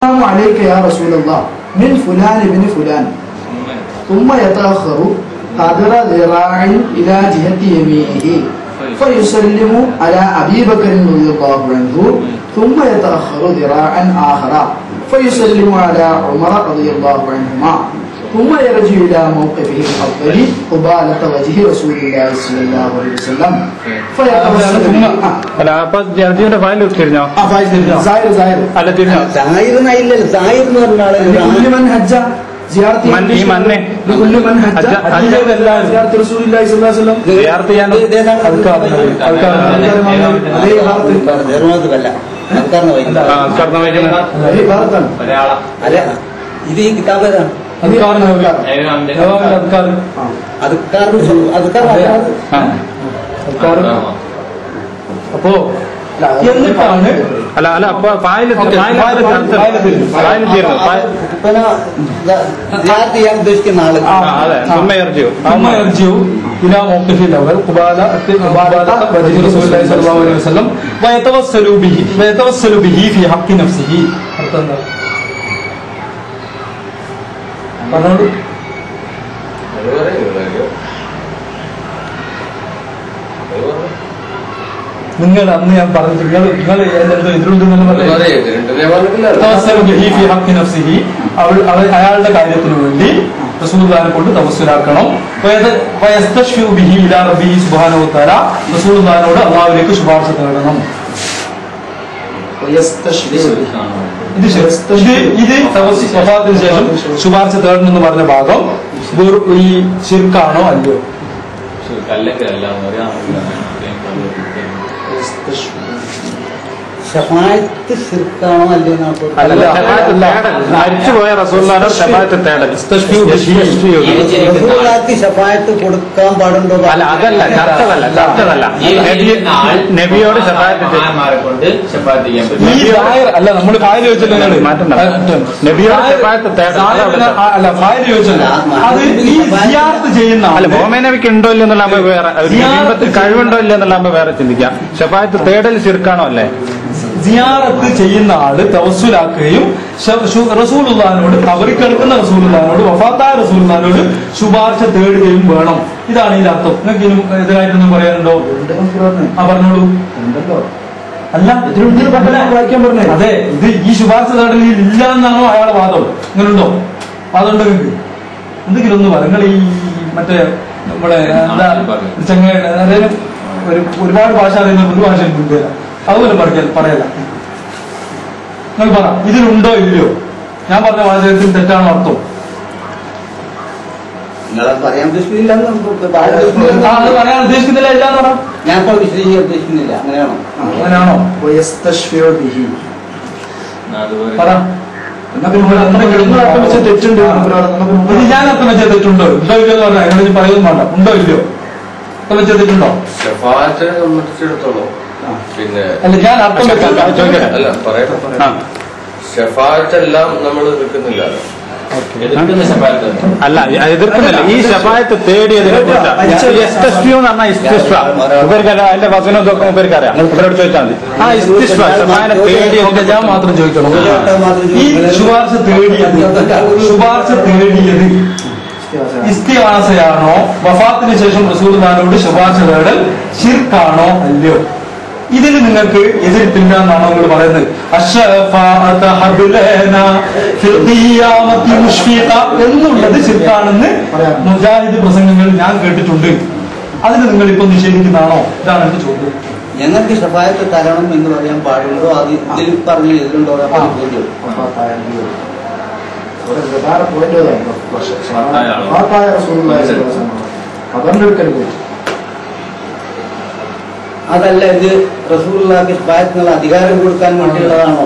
عليك يا رسول الله من فلان بن فلان ثم يتأخر قدر ذراع إلى جهة يمينه فيسلم على أبي بكر رضي الله عنه ثم يتأخر ذراعا آخر فيسلم على عمر رضي الله عنهما ثم يرجع إلى موقفه الأفضل قبالة وجه رسول الله صلى الله عليه وسلم فيتوسل അല്ല അപ്പൊ ജർജിയുടെ ഫയൽ തിരിഞ്ഞോ? ഇത് ഈ കിതാബ് അപ്പോ എന്നിട്ടാണ് അപ്പൊ ഫയൽ ഉദ്ദേശിക്കുന്ന ആള് പറഞ്ഞോളൂ. നിങ്ങൾ അന്ന് ഞാൻ പറഞ്ഞു നിങ്ങൾ അയാളുടെ കാര്യത്തിന് വേണ്ടി റസൂലുള്ളാഹിനെ കൊണ്ട് തവസ്സുലാക്കണം. സുബ്ഹാനഹു വ തആല റസൂലുള്ളാഹിനോട് അല്ലാഹുവിലേക്ക് ശുപാർശ തേടണം. ഇത് വഫാത്തിന് ശേഷം ശുപാർശ തേടണം എന്ന് പറഞ്ഞ ഭാഗം ഈ ശിർക്കാണോ അല്ലയോ? ഷഫാഅത്ത് ശിർക്കാണോ അല്ലയോ? മരിച്ചുപോയ റസൂലുള്ളാഹിന്റെ ഷഫാഅത്ത് തേടൽ. റസൂലുള്ളാഹിക്ക് ഷഫാഅത്ത് കൊടുക്കാൻ പാടുണ്ടോ? അല്ല, അതല്ല, കർത്തവല്ല. നബിയോട് ഷഫാഅത്ത് അല്ല, നമ്മൾ ഫായിൽ ചോദിച്ചല്ലോ. നബിയോട് ഷഫാഅത്ത് അല്ല, ഫായിൽ ചോദിച്ചല്ലോ. അത് ഈ സിയാറത്ത് ചെയ്യുന്ന അല്ല, മുഹമ്മദ് നബിക്ക് ഉണ്ടോ ഇല്ല എന്നുള്ള വേറെ, കഴിവുണ്ടോ ഇല്ല എന്നുള്ള വേറെ ചിന്തിക്കാം. ഷഫാഅത്ത് തേടൽ ശിർക്കാണോ അല്ലേ? സിയാറത്ത് ചെയ്യുന്ന ആള് തവസ്സുലാക്കുകയും റസൂലുള്ളാഹിനോട്, അവരിക്കെടുക്കുന്ന റസൂലുള്ളാഹിനോട്, വഫാത്തായ റസൂലുള്ളാഹിനോട് ശുപാർശ തേടുകയും വേണം. ഇതാണ് ഇതിന്റെ അർത്ഥം. നിങ്ങൾക്ക് ഇനി എതിരായിട്ടൊന്നും പറയാനുണ്ടോ? പറഞ്ഞോളൂ. അല്ല, വായിക്കാൻ പറഞ്ഞേ. അതെ, ഇത് ഈ ശുപാർശ തേടലിൽ ഇല്ല എന്നാണോ അയാളെ വാദം? ഇങ്ങനെയുണ്ടോ വാദമുണ്ടോ നിങ്ങൾക്ക്? എന്തെങ്കിലും ഒന്ന് പറ. നിങ്ങൾ ഈ മറ്റേ നമ്മുടെ എന്താ ചങ്ങയുടെ അതായത് ഒരുപാട് ഭാഷ അറിയുന്ന ഒരു ഭാഷ മുൻപേരാ, അതുപോലെ പറയല്ല. നിങ്ങൾ പറ, ഇതിലുണ്ടോ ഇല്ലയോ? ഞാൻ പറഞ്ഞ വാചകത്തിൽ തെറ്റാണോ അർത്ഥം? പറയാൻ ഉദ്ദേശിക്കുന്നില്ല. അത് പറയാൻ ഉദ്ദേശിക്കുന്നില്ല ഇല്ല എന്ന് പറ. ഞാൻ ഇപ്പോൾ വിശദീകരിക്കാൻ ഉദ്ദേശിക്കുന്നില്ല. അങ്ങനെയാണോ? പറ. തെറ്റുണ്ട്. ഇത് ഞാൻ അർത്ഥം വെച്ച തെറ്റുണ്ടോ? ഉണ്ടോ ഇല്ലയോ എന്ന് പറഞ്ഞാൽ നിങ്ങൾ പറയുന്നു വേണ്ട. ഉണ്ടോ ഇല്ലയോ അർത്ഥം വെച്ച തെറ്റുണ്ടോ? പിന്നെ അല്ല, ഞാൻ അർത്ഥം വെച്ചാൽ അല്ല ഷഫാഅത്തെല്ലാം നമ്മൾ എതിർക്കുന്നില്ല. അല്ല, എതിർക്കുന്നില്ല. ഈ ഷഫാഅത്ത് തേടിയതിനെ കുറിച്ചാണ്. അതിന്റെ വചനം ഇതൊക്കെ ഇവർക്കറിയാം. ഇവരോട് ചോദിച്ചാൽ മതി. ആ ഇസ്തിഷ്ഫ ഷഫാഅത്തിനെ തേടിയതിന്റെ ഞാൻ മാത്രം ചോദിക്കണം. ഈ ശുപാർശ തേടിയത് ഇസ്തിഗാസയാണോ? വഫാത്തിന് ശേഷം റസൂലുള്ളാഹിനോട് ശുപാർശ തേടൽ ശിർക്കാണോ അല്ലയോ? ഇതിൽ നിങ്ങൾക്ക് എതിർപ്പില്ല എന്നാണോ നിങ്ങൾ പറയുന്നത്? എന്നുള്ളത് ശിർക്കാണെന്ന് മുജാഹിദ് പ്രസംഗങ്ങൾ ഞാൻ കേട്ടിട്ടുണ്ട്. അതിന് നിങ്ങൾ ഇപ്പൊ നിഷേധിക്കുന്നതാണോ? ഇതാണ് എന്റെ ചോദ്യം. ഞങ്ങൾക്ക് ഷഫാഅത്ത് തരണം എന്ന് പറയാൻ പാടുണ്ടോ? അത് ഇതിൽ പറഞ്ഞ എതിരുണ്ടോ? അതല്ല, ഇത് റസൂലുള്ളാഹിക്ക് ഷഫാഅത്തിനുള്ള അധികാരം കൊടുക്കാൻ വേണ്ടിയുള്ളതാണോ?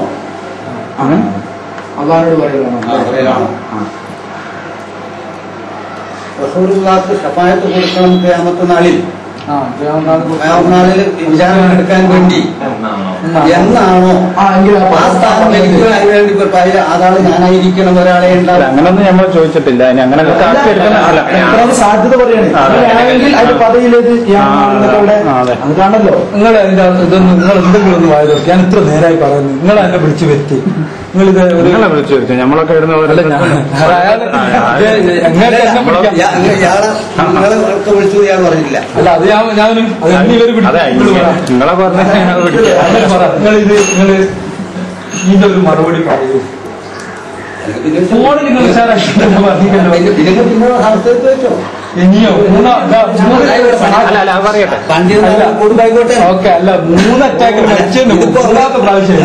അള്ളാഹുവോട് പറയുകയാണോ? റസൂലുള്ളാഹിക്ക് ഷഫാഅത്ത് കൊടുക്കണം ഖിയാമത്ത് നാളിൽ. വിചാരണ എടുക്കാൻ വേണ്ടി എന്നാണോ? ആ സ്ഥാനം എനിക്ക് വേണ്ടി അതാണ് ഞാനായിരിക്കണം, ഒരാളെ ഉണ്ടാവും. അങ്ങനൊന്നും നമ്മൾ ചോദിച്ചിട്ടില്ല. ഇനി അങ്ങനെ സാധ്യത പറയുകയാണെങ്കിൽ അത് പദയിലേക്ക് അതാണല്ലോ. നിങ്ങൾ അതിന്റെ ഇതൊന്നും നിങ്ങൾ എന്തെങ്കിലും ഒന്ന് വായിച്ചു. ഞാൻ ഇത്ര നേരമായി പറയുന്നു. നിങ്ങൾ എന്നെ വിളിച്ചു വരുത്തി നിങ്ങളിത് നിങ്ങളെ വിളിച്ചു ചോദിച്ചു നമ്മളൊക്കെ ഇടുന്ന ഇയാളെ വിളിച്ചു ഇയാൾ പറഞ്ഞില്ല. അല്ല അത് ഞാനും നിങ്ങളെ പറഞ്ഞ നിങ്ങളിത് ഇതിന്റെ ഒരു മറുപടി പറയൂ. ഫോണിൽ നിങ്ങൾ പറഞ്ഞില്ലല്ലോ. ഇനിയോ പറയട്ടെ ഓക്കെ. അല്ല 3 അറ്റാക്ക് മൂന്നാമത്തെ പ്രാവശ്യം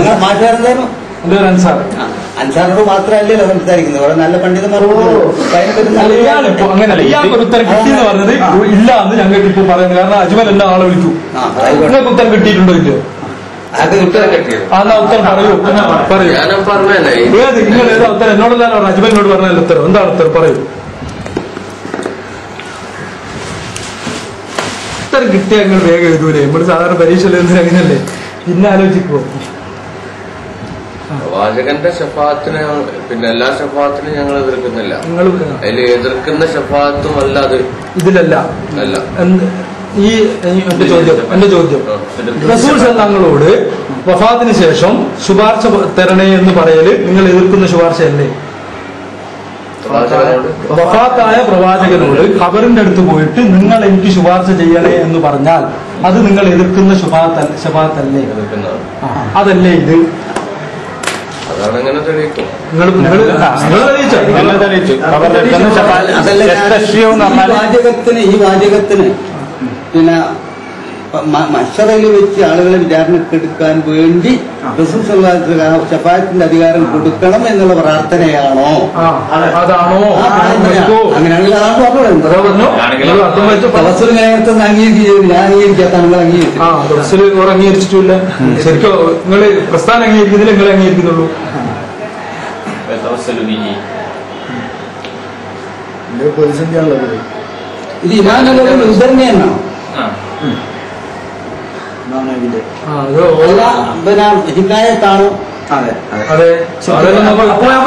അൻസാർ അൻസാറിനോട് മാത്രമല്ലല്ലോ സംസാരിക്കുന്നത്. അവിടെ നല്ല പണ്ഡിതന്മാരോട് ഇയാളിപ്പോ അങ്ങനല്ല. ഇയാൾക്ക് ഉത്തരം കിട്ടിയെന്ന് പറഞ്ഞത് ഇല്ല എന്ന് ഞങ്ങൾക്ക് ഇപ്പൊ പറയുന്നത്. കാരണം അജ്മൽ എല്ലാ ആളെ വിളിക്കൂ. നിങ്ങൾക്ക് ഉത്തരം കിട്ടിയിട്ടുണ്ടോ ഇല്ലയോ? എന്നാ ഉത്തരം പറയൂ. പറയൂ. ഏത് നിങ്ങൾ ഏതാ ഉത്തരം? എന്നോടല്ലാതെ പറഞ്ഞു. അജ്മലിനോട് പറഞ്ഞല്ലോ ഉത്തരം. എന്താണ് ഉത്തരം? പറയൂ. ഉത്തരം കിട്ടിയാൽ നിങ്ങൾ വേഗം എഴുതൂലേ? നമ്മൾ സാധാരണ പരീക്ഷയിൽ അങ്ങനെയല്ലേ? പിന്നെ ആലോചിക്കുമോ? പ്രവാചകന്റെ ഷഫാഅത്തിനെ പിന്നെ എല്ലാ ഷഫാഅത്തിനും ഞങ്ങൾ എതിർക്കുന്നില്ല. നിങ്ങൾ അതിൽ എതിർക്കുന്ന ഷഫാഅത്തും അല്ല അത് ഇതിലല്ല. അല്ല. ഈ എന്റെ ചോദ്യം റസൂൽ സല്ലല്ലാഹുങ്ങളോട് വഫാത്തിന് ശേഷം ശുപാർശ തരണേ എന്ന് പറയല് നിങ്ങൾ എതിർക്കുന്ന ശുപാർശയല്ലേ? വഫാത്തായ പ്രവാചകനോട് ഖബറിന്റെ അടുത്ത് പോയിട്ട് നിങ്ങൾ എനിക്ക് ശുപാർശ ചെയ്യണേ എന്ന് പറഞ്ഞാൽ അത് നിങ്ങൾ എതിർക്കുന്ന ശുപാർശല്ലേ? അതല്ലേ ഇത്? അതാണ് അങ്ങനെ തെളിയിക്കും. ഈ വാചകത്തിന് പിന്നെ മഹ്ശറിൽ വെച്ച് ആളുകളെ വിചാരണക്കെടുക്കാൻ വേണ്ടി റസൂൽ സല്ലല്ലാഹു അലൈഹി വസല്ലം ശഫാഅത്തിന്റെ അധികാരം കൊടുക്കണം എന്നുള്ള പ്രാർത്ഥനയാണോ? അതാണോ? അങ്ങനെയാണെങ്കിൽ അതാണ് പറഞ്ഞത്. അംഗീകരിക്കും. ഞാൻ അംഗീകരിക്കാത്ത നിങ്ങൾ അംഗീകരിച്ചു. അംഗീകരിച്ചിട്ടില്ല. ശരിക്കും നിങ്ങൾ പ്രസ്ഥാനം അംഗീകരിക്കുന്നില്ല, നിങ്ങൾ അംഗീകരിക്കുന്നുള്ളൂ. ഇത് ഇമാനുള്ള ഉദാഹരണമാണോ? പിന്നെ ഹിദായത്താണോ?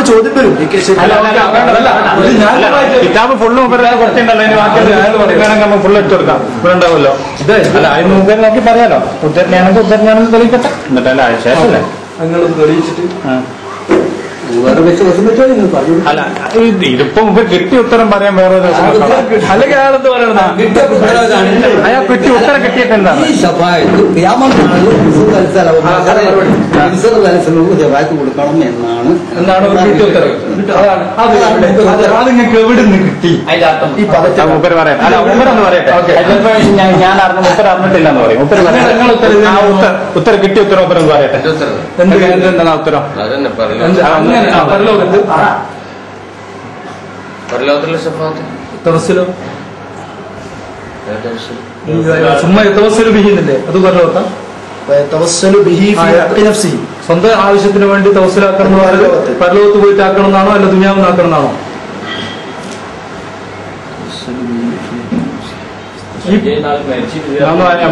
ചോദ്യം വരും. കിതാബ് ഫുള്ള് കൊടുത്തിട്ടുണ്ടല്ലോ. ഫുള്ള് ഇട്ട് കൊടുക്കാം. ഇവിടെ ഉണ്ടാവുമല്ലോ. അല്ല അതിന് മുമ്പേ നോക്കി പറയാലോ. ഉദ്ധരണിയാണെങ്കിൽ ഉദ്ധരണിയാണെന്ന് തെളിയിക്കട്ടെ. എന്നിട്ടല്ല ശേഷല്ലേ നിങ്ങൾ തെളിയിച്ചിട്ട് അല്ല ഇതിപ്പോ മുമ്പ് കിട്ടിയ ഉത്തരം പറയാൻ വേറെ അല്ലെങ്കിൽ അയാളെന്ത് പറയണത്? അയാൾ കിട്ടിയ ഉത്തരം കിട്ടിയിട്ട് എന്താണ്? കൊടുക്കണം എന്നാണ് കിട്ടിയ ഉത്തരം. അത് നിങ്ങൾക്ക് എവിടെ നിന്ന് കിട്ടി? മുപ്പര് പറയാം. അല്ല മുപ്പരെന്ന് പറയട്ടെ. ചിലപ്പോ ഞാൻ അറിഞ്ഞ മുപ്പര് അറിഞ്ഞിട്ടില്ല എന്ന് പറയും. മുപ്പര് പറയാം. ഉത്തരം കിട്ടിയ ഉത്തരം മുപ്പരെന്ന് പറയട്ടെ. എന്താണ് ഉത്തരം? പരലോകത്തിലെ ഷഫാഅത്ത് ചുമ്മാ തവസ്സലു ബിഹിന്നില്ലേ? അത് പറഞ്ഞോട്ടാ. സ്വന്തം ആവശ്യത്തിന് വേണ്ടി തവസ്സലാക്കണം എന്ന് പറഞ്ഞാൽ പരലോകത്ത് പോയിട്ട് ആക്കണം എന്നാണോ അല്ല ദുനിയാവിൽ ആക്കണം എന്നാണോ?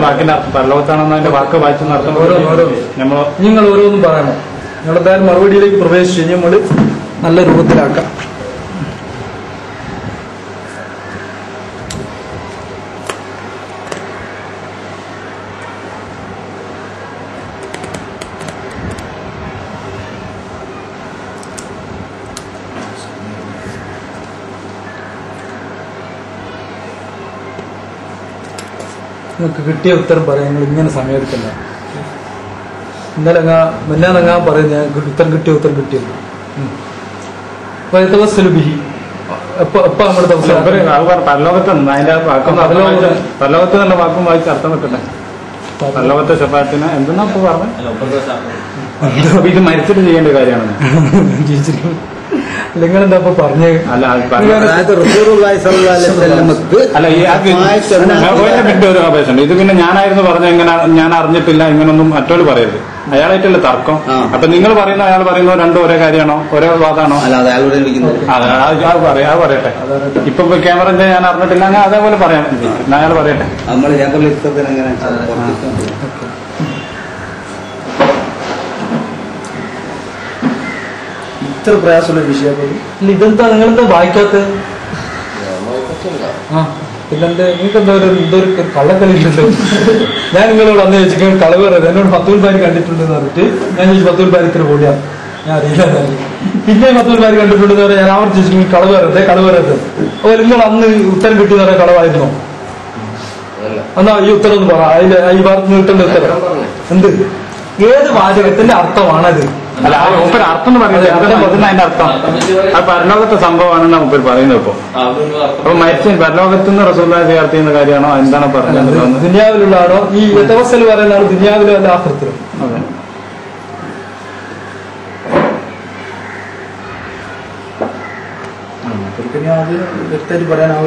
ബാക്കി പരലോകത്താണെന്ന് അതിന്റെ വാക്ക് വായിച്ചു നടത്തുമ്പോൾ നിങ്ങൾ ഓരോന്നും പറയണം. നിങ്ങളെന്തായാലും മറുപടിയിലേക്ക് പ്രവേശിച്ച് നമ്മൾ നല്ല രൂപത്തിലാക്കാം. നിങ്ങൾക്ക് കിട്ടിയ ഉത്തരം പറയാം. നിങ്ങൾ ഇങ്ങനെ സമയമെടുക്കണ്ട. മെന്നാനങ്ങാ പറയുന്നത് ഞങ്ങൾക്ക് ഉത്തരം കിട്ടിയത് ബിഹി എപ്പോ നമ്മുടെ പരലോകത്ത് അതിന്റെ പരലോകത്ത് നല്ല വാക്കും വായിച്ച് അർത്ഥം വെക്കട്ടെ. പരലോകത്തെ ശഫാഅത്തിന് എന്തെന്നാ ഇപ്പൊ പറഞ്ഞത്? ഇത് മരിച്ചിട്ട് ചെയ്യേണ്ട കാര്യമാണ്. നിങ്ങളെന്താ ഇപ്പൊ പറഞ്ഞേ? അല്ല ഒരു അപേക്ഷയുണ്ട്. ഇത് പിന്നെ ഞാനായിരുന്നു പറഞ്ഞ എങ്ങനെ ഞാൻ അറിഞ്ഞിട്ടില്ല ഇങ്ങനൊന്നും മറ്റോട് പറയരുത്. അയാളായിട്ടല്ലേ തർക്കം. അപ്പൊ നിങ്ങൾ പറയുന്ന അയാൾ പറയുന്നത് രണ്ടും ഒരേ കാര്യമാണോ ഒരേ വാദമാണോ? അത് പറയട്ടെ. ഇപ്പൊ ക്യാമറ ഞാൻ അറിഞ്ഞിട്ടില്ല അങ്ങനെ അതേപോലെ പറയാം. അയാൾ പറയട്ടെ. ഇത്ര പ്രയാസമുള്ള വിഷയം ഇതെന്താ നിങ്ങളെന്താ വായിക്കാത്തത്? പിന്നെന്താ നിങ്ങൾക്ക് എന്തോ ഒരു കള്ളക്കളി ഉണ്ടല്ലോ. ഞാൻ നിങ്ങളോട് അന്ന് ചോദിച്ചു കളവ് പറയുന്നത് എന്നോട് 10 രൂപ കണ്ടിട്ടുണ്ടെന്ന് പറഞ്ഞിട്ട് ഞാൻ ചോദിച്ചു 10 രൂപ ഇത്ര കൂടിയാണ്. ഞാൻ അറിയില്ല. പിന്നെ മറ്റൊരുമാര് കണ്ടിട്ടുണ്ടെന്ന് പറയാൻ ഞാൻ ആവർത്തിച്ചു കളവ് പറയരുത്. അതുപോലെ നിങ്ങൾ അന്ന് ഉത്തരം കിട്ടിയെന്ന് പറയാൻ കളവായിരുന്നോ? എന്നാ ഈ ഉത്തരം ഒന്ന് പറ. അതില് ഈ ഭാഗത്ത് കിട്ടേണ്ട ഉത്തരം എന്ത്? ഏത് വാചകത്തിന്റെ അർത്ഥമാണത്? അല്ല ആ മൂപ്പര് അർത്ഥം എന്ന് പറയുന്നത് എന്തിനാ പറയുന്ന അതിന്റെ അർത്ഥം അത് പരലോകത്തെ സംഭവമാണെന്ന് മൂപ്പര് പറയുന്നത്. ഇപ്പൊ അപ്പൊ മരിച്ച പരലോകത്ത് നിന്ന് റസൂലുള്ളാഹി സിയാറത്ത് ചെയ്യുന്ന കാര്യമാണോ എന്താണ് പറഞ്ഞത്? ദുനിയാവിലുള്ളതാണോ? ഈ യതവസ്സൽ പറയുന്ന ആൾ ദുനിയാവിലും അല്ല ആഖിറത്തിലും? അതെ. അത് വ്യക്തമായിട്ട് പറയാനാവില്ല.